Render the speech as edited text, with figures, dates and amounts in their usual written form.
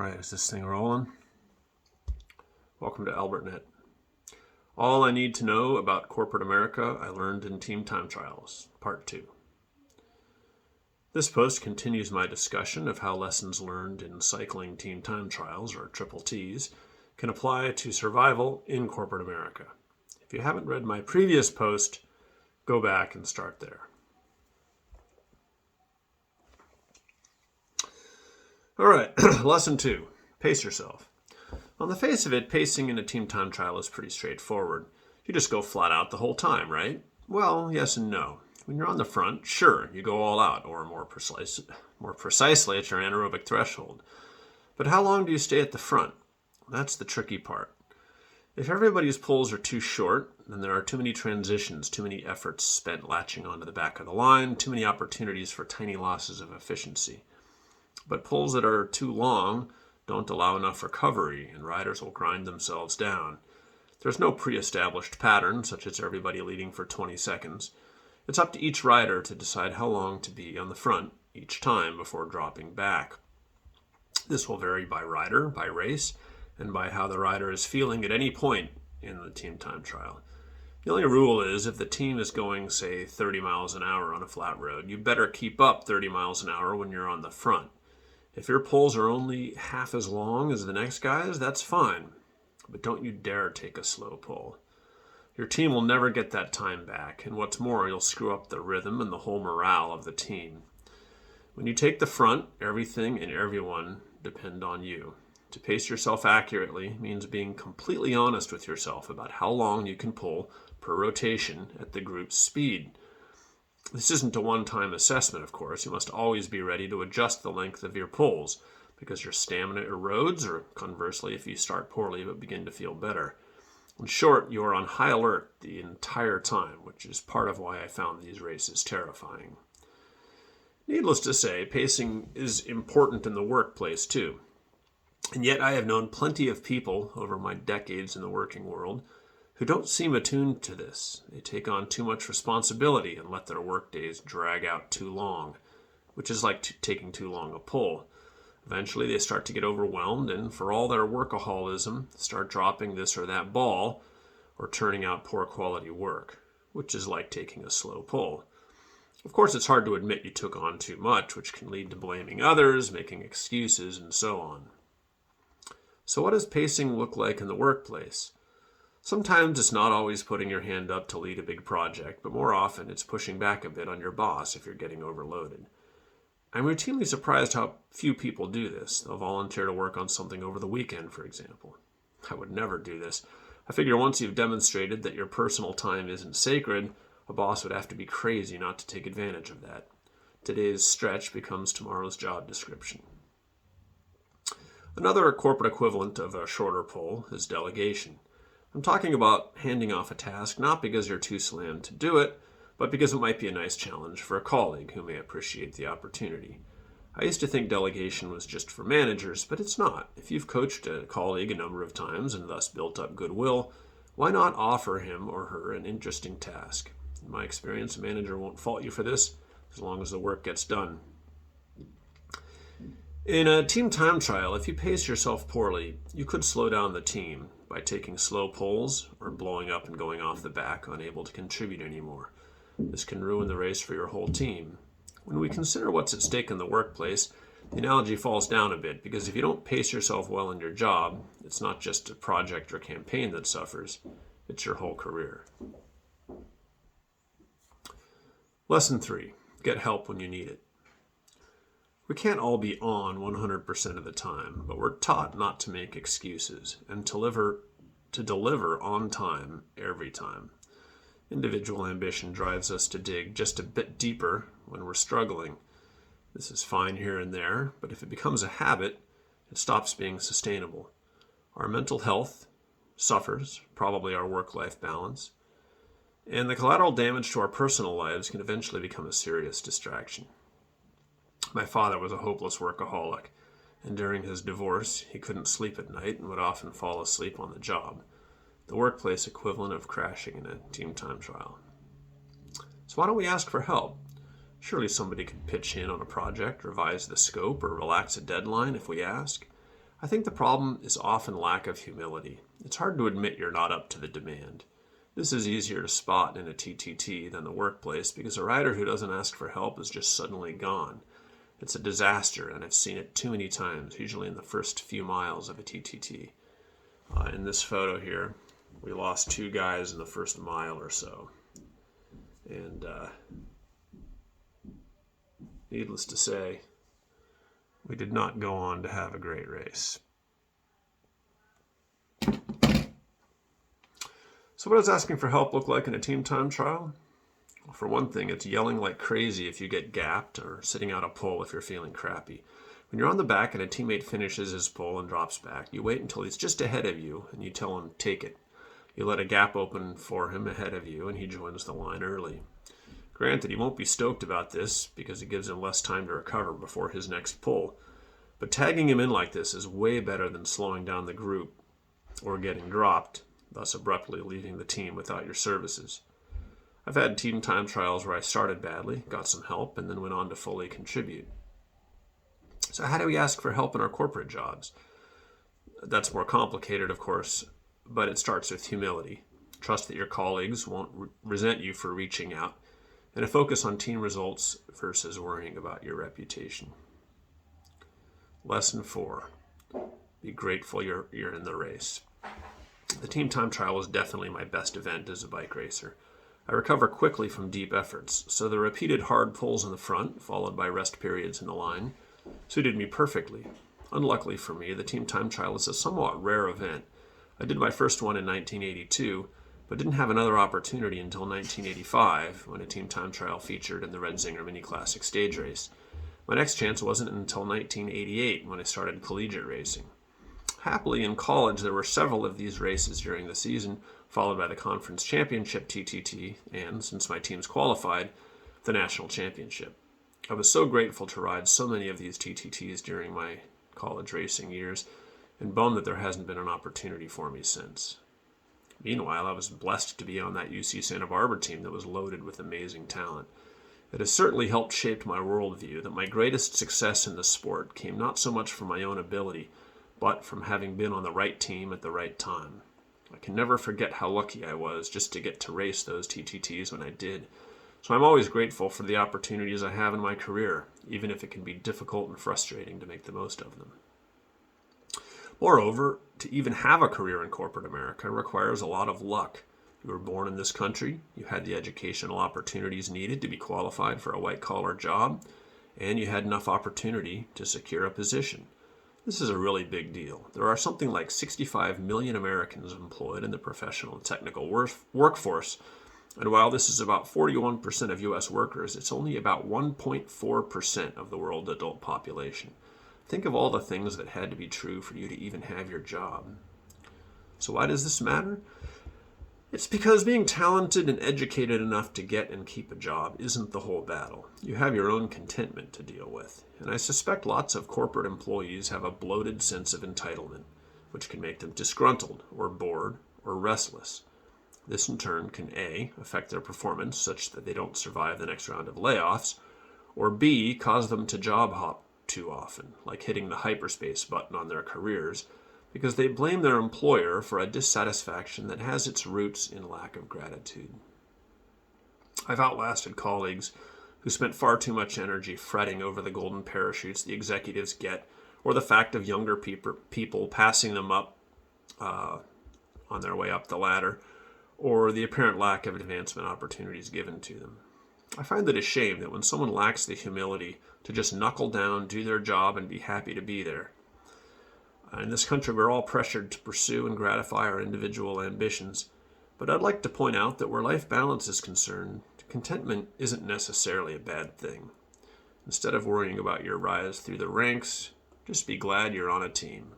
Alright, is this thing rolling? Welcome to albertnet. All I need to know about corporate America I learned in Team Time Trials, Part 2. This post continues my discussion of how lessons learned in cycling Team Time Trials, or triple T's, can apply to survival in corporate America. If you haven't read my previous post, go back and start there. All right, Lesson 2, pace yourself. On the face of it, pacing in a team time trial is pretty straightforward. You just go flat out the whole time, right? Well, yes and no. When you're on the front, sure, you go all out, or more precisely at your anaerobic threshold. But how long do you stay at the front? That's the tricky part. If everybody's pulls are too short, then there are too many transitions, too many efforts spent latching onto the back of the line, too many opportunities for tiny losses of efficiency. But pulls that are too long don't allow enough recovery, and riders will grind themselves down. There's no pre-established pattern, such as everybody leading for 20 seconds. It's up to each rider to decide how long to be on the front each time before dropping back. This will vary by rider, by race, and by how the rider is feeling at any point in the team time trial. The only rule is if the team is going, say, 30 miles an hour on a flat road, you better keep up 30 miles an hour when you're on the front. If your pulls are only half as long as the next guy's, that's fine. But don't you dare take a slow pull. Your team will never get that time back, and what's more, you'll screw up the rhythm and the whole morale of the team. When you take the front, everything and everyone depend on you. To pace yourself accurately means being completely honest with yourself about how long you can pull per rotation at the group's speed. This isn't a one-time assessment, of course. You must always be ready to adjust the length of your pulls because your stamina erodes, or conversely, if you start poorly but begin to feel better. In short, you are on high alert the entire time, which is part of why I found these races terrifying. Needless to say, pacing is important in the workplace too. And yet I have known plenty of people over my decades in the working world who don't seem attuned to this. They take on too much responsibility and let their work days drag out too long, which is like taking too long a pull. Eventually they start to get overwhelmed and, for all their workaholism, start dropping this or that ball or turning out poor quality work, which is like taking a slow pull. Of course, it's hard to admit you took on too much, which can lead to blaming others, making excuses, and so on. So what does pacing look like in the workplace? Sometimes it's not always putting your hand up to lead a big project, but more often it's pushing back a bit on your boss if you're getting overloaded. I'm routinely surprised how few people do this. They'll volunteer to work on something over the weekend, for example. I would never do this. I figure once you've demonstrated that your personal time isn't sacred, a boss would have to be crazy not to take advantage of that. Today's stretch becomes tomorrow's job description. Another corporate equivalent of a shorter pull is delegation. I'm talking about handing off a task not because you're too slammed to do it, but because it might be a nice challenge for a colleague who may appreciate the opportunity. I used to think delegation was just for managers, but it's not. If you've coached a colleague a number of times and thus built up goodwill, why not offer him or her an interesting task? In my experience, a manager won't fault you for this as long as the work gets done. In a team time trial, if you pace yourself poorly, you could slow down the team by taking slow pulls or blowing up and going off the back, unable to contribute anymore. This can ruin the race for your whole team. When we consider what's at stake in the workplace, the analogy falls down a bit, because if you don't pace yourself well in your job, it's not just a project or campaign that suffers, it's your whole career. Lesson 3, get help when you need it. We can't all be on 100% of the time, but we're taught not to make excuses and to deliver on time every time. Individual ambition drives us to dig just a bit deeper when we're struggling. This is fine here and there, but if it becomes a habit, it stops being sustainable. Our mental health suffers, probably our work-life balance, and the collateral damage to our personal lives can eventually become a serious distraction. My father was a hopeless workaholic, and during his divorce, he couldn't sleep at night and would often fall asleep on the job, the workplace equivalent of crashing in a team time trial. So why don't we ask for help? Surely somebody could pitch in on a project, revise the scope, or relax a deadline if we ask. I think the problem is often lack of humility. It's hard to admit you're not up to the demand. This is easier to spot in a TTT than the workplace because a rider who doesn't ask for help is just suddenly gone. It's a disaster, and I've seen it too many times, usually in the first few miles of a TTT. In this photo here, we lost 2 guys in the first mile or so. And needless to say, we did not go on to have a great race. So what does asking for help look like in a team time trial? Well, for one thing, it's yelling like crazy if you get gapped or sitting out a pole if you're feeling crappy. When you're on the back and a teammate finishes his pole and drops back, you wait until he's just ahead of you and you tell him, take it. You let a gap open for him ahead of you and he joins the line early. Granted, he won't be stoked about this because it gives him less time to recover before his next pull. But tagging him in like this is way better than slowing down the group or getting dropped, thus abruptly leaving the team without your services. I've had team time trials where I started badly, got some help, and then went on to fully contribute. So how do we ask for help in our corporate jobs? That's more complicated, of course, but it starts with humility. Trust that your colleagues won't resent you for reaching out, and a focus on team results versus worrying about your reputation. Lesson 4, be grateful you're in the race. The team time trial was definitely my best event as a bike racer. I recover quickly from deep efforts, so the repeated hard pulls in the front, followed by rest periods in the line, suited me perfectly. Unluckily for me, the team time trial is a somewhat rare event. I did my first one in 1982, but didn't have another opportunity until 1985, when a team time trial featured in the Red Zinger Mini Classic stage race. My next chance wasn't until 1988, when I started collegiate racing. Happily, in college, there were several of these races during the season, followed by the Conference Championship TTT, and, since my teams qualified, the National Championship. I was so grateful to ride so many of these TTTs during my college racing years, and bummed that there hasn't been an opportunity for me since. Meanwhile, I was blessed to be on that UC Santa Barbara team that was loaded with amazing talent. It has certainly helped shape my worldview that my greatest success in the sport came not so much from my own ability, but from having been on the right team at the right time. I can never forget how lucky I was just to get to race those TTTs when I did. So I'm always grateful for the opportunities I have in my career, even if it can be difficult and frustrating to make the most of them. Moreover, to even have a career in corporate America requires a lot of luck. You were born in this country, you had the educational opportunities needed to be qualified for a white-collar job, and you had enough opportunity to secure a position. This is a really big deal. There are something like 65 million Americans employed in the professional and technical workforce, and while this is about 41% of U.S. workers, it's only about 1.4% of the world adult population. Think of all the things that had to be true for you to even have your job. So why does this matter? It's because being talented and educated enough to get and keep a job isn't the whole battle. You have your own contentment to deal with. And I suspect lots of corporate employees have a bloated sense of entitlement, which can make them disgruntled or bored or restless. This in turn can A, affect their performance such that they don't survive the next round of layoffs, or B, cause them to job hop too often, like hitting the hyperspace button on their careers, because they blame their employer for a dissatisfaction that has its roots in lack of gratitude. I've outlasted colleagues who spent far too much energy fretting over the golden parachutes the executives get, or the fact of younger people passing them up on their way up the ladder, or the apparent lack of advancement opportunities given to them. I find it a shame that when someone lacks the humility to just knuckle down, do their job, and be happy to be there. In this country, we're all pressured to pursue and gratify our individual ambitions, but I'd like to point out that where life balance is concerned, contentment isn't necessarily a bad thing. Instead of worrying about your rise through the ranks, just be glad you're on a team.